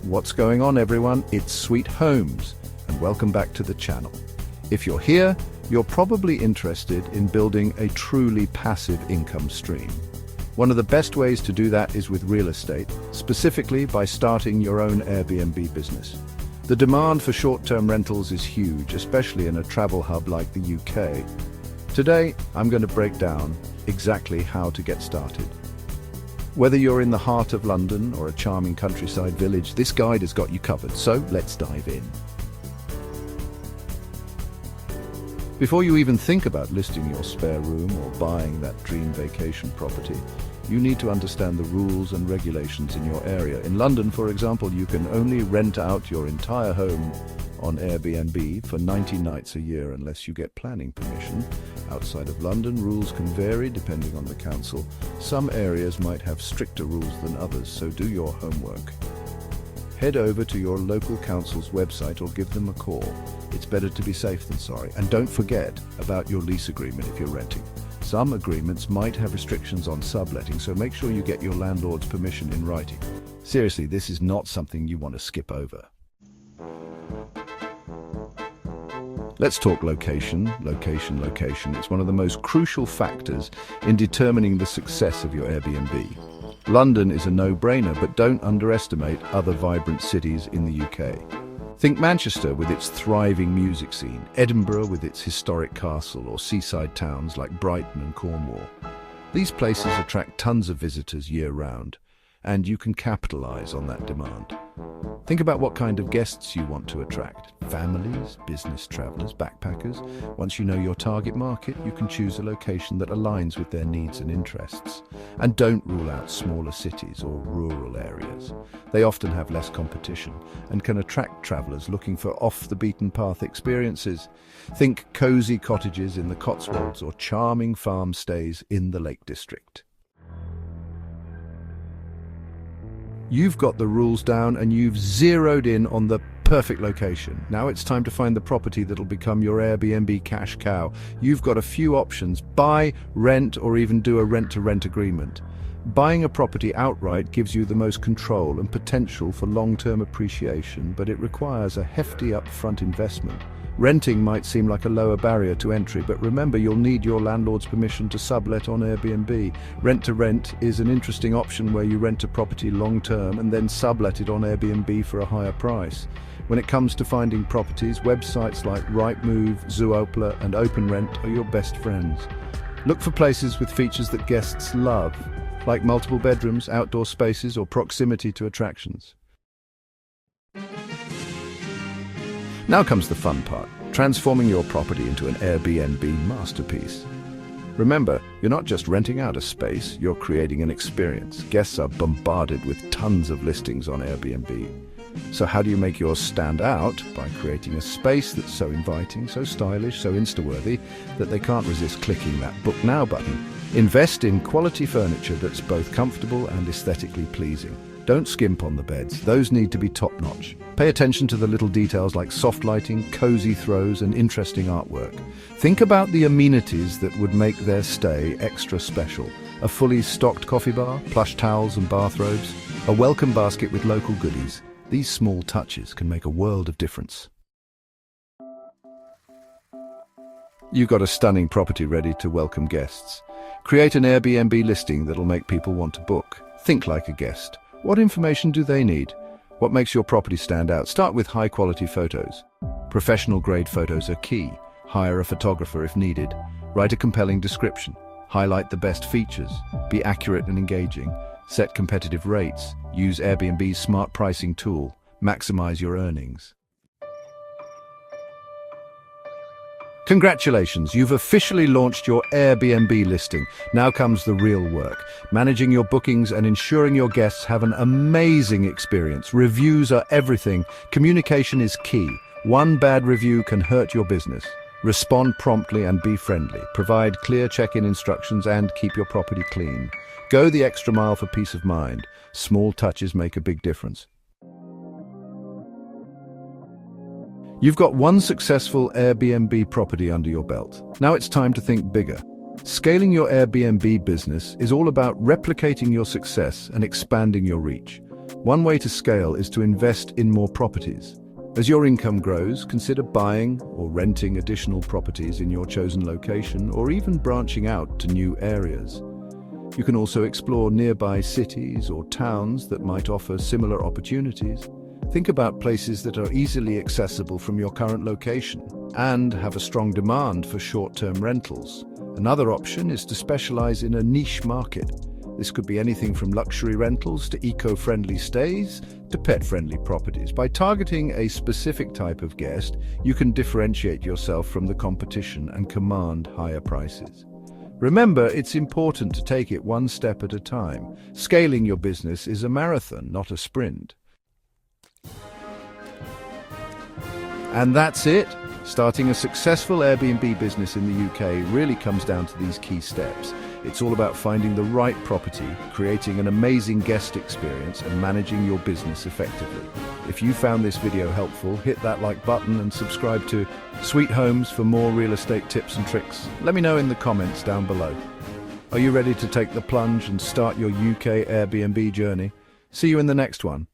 What's going on, everyone? It's Sweet Homes, and welcome back to the channel. If you're here, you're probably interested in building a truly passive income stream. One of the best ways to do that is with real estate, specifically by starting your own Airbnb business. The demand for short-term rentals is huge, especially in a travel hub like the UK. Today, I'm going to break down exactly how to get started. Whether you're in the heart of London or a charming countryside village, this guide has got you covered, so let's dive in. Before you even think about listing your spare room or buying that dream vacation property, you need to understand the rules and regulations in your area. In London, for example, you can only rent out your entire home on Airbnb for 90 nights a year unless you get planning permission. Outside of London, rules can vary depending on the council. Some areas might have stricter rules than others, so do your homework. Head over to your local council's website or give them a call. It's better to be safe than sorry. And don't forget about your lease agreement if you're renting. Some agreements might have restrictions on subletting, so make sure you get your landlord's permission in writing. Seriously, this is not something you want to skip over. Let's talk location. Location. It's one of the most crucial factors in determining the success of your Airbnb. London is a no-brainer, but don't underestimate other vibrant cities in the UK. Think Manchester with its thriving music scene, Edinburgh with its historic castle, or seaside towns like Brighton and Cornwall. These places attract tons of visitors year-round, and you can capitalize on that demand. Think about what kind of guests you want to attract. Families, business travelers, backpackers. Once you know your target market, you can choose a location that aligns with their needs and interests. And don't rule out smaller cities or rural areas. They often have less competition and can attract travelers looking for off-the-beaten-path experiences. Think cozy cottages in the Cotswolds or charming farm stays in the Lake District. You've got the rules down and you've zeroed in on the perfect location. Now it's time to find the property that'll become your Airbnb cash cow. You've got a few options: buy, rent, or even do a rent-to-rent agreement. Buying a property outright gives you the most control and potential for long-term appreciation, but it requires a hefty upfront investment. Renting might seem like a lower barrier to entry, but remember, you'll need your landlord's permission to sublet on Airbnb. Rent-to-rent is an interesting option where you rent a property long-term and then sublet it on Airbnb for a higher price. When it comes to finding properties, websites like Rightmove, Zoopla, and OpenRent are your best friends. Look for places with features that guests love, like multiple bedrooms, outdoor spaces, or proximity to attractions. Now comes the fun part, transforming your property into an Airbnb masterpiece. Remember, you're not just renting out a space, you're creating an experience. Guests are bombarded with tons of listings on Airbnb. So how do you make yours stand out? By creating a space that's so inviting, so stylish, so Insta-worthy that they can't resist clicking that Book Now button. Invest in quality furniture that's both comfortable and aesthetically pleasing. Don't skimp on the beds, those need to be top-notch. Pay attention to the little details like soft lighting, cozy throws, and interesting artwork. Think about the amenities that would make their stay extra special. A fully stocked coffee bar, plush towels and bathrobes, a welcome basket with local goodies. These small touches can make a world of difference. You've got a stunning property ready to welcome guests. Create an Airbnb listing that'll make people want to book. Think like a guest. What information do they need? What makes your property stand out? Start with high-quality photos. Professional-grade photos are key. Hire a photographer if needed. Write a compelling description. Highlight the best features. Be accurate and engaging. Set competitive rates. Use Airbnb's smart pricing tool. Maximize your earnings. Congratulations, you've officially launched your Airbnb listing. Now comes the real work, managing your bookings and ensuring your guests have an amazing experience. Reviews are everything. Communication is key. One bad review can hurt your business. Respond promptly and be friendly. Provide clear check-in instructions and keep your property clean. Go the extra mile for peace of mind. Small touches make a big difference. You've got one successful Airbnb property under your belt. Now it's time to think bigger. Scaling your Airbnb business is all about replicating your success and expanding your reach. One way to scale is to invest in more properties. As your income grows, consider buying or renting additional properties in your chosen location, or even branching out to new areas. You can also explore nearby cities or towns that might offer similar opportunities. Think about places that are easily accessible from your current location and have a strong demand for short-term rentals. Another option is to specialize in a niche market. This could be anything from luxury rentals to eco-friendly stays to pet-friendly properties. By targeting a specific type of guest, you can differentiate yourself from the competition and command higher prices. Remember, it's important to take it one step at a time. Scaling your business is a marathon, not a sprint. And that's it. Starting a successful Airbnb business in the UK really comes down to these key steps. It's all about finding the right property, creating an amazing guest experience, and managing your business effectively. If you found this video helpful, hit that like button and subscribe to Sweet Homes for more real estate tips and tricks. Let me know in the comments down below. Are you ready to take the plunge and start your UK Airbnb journey? See you in the next one.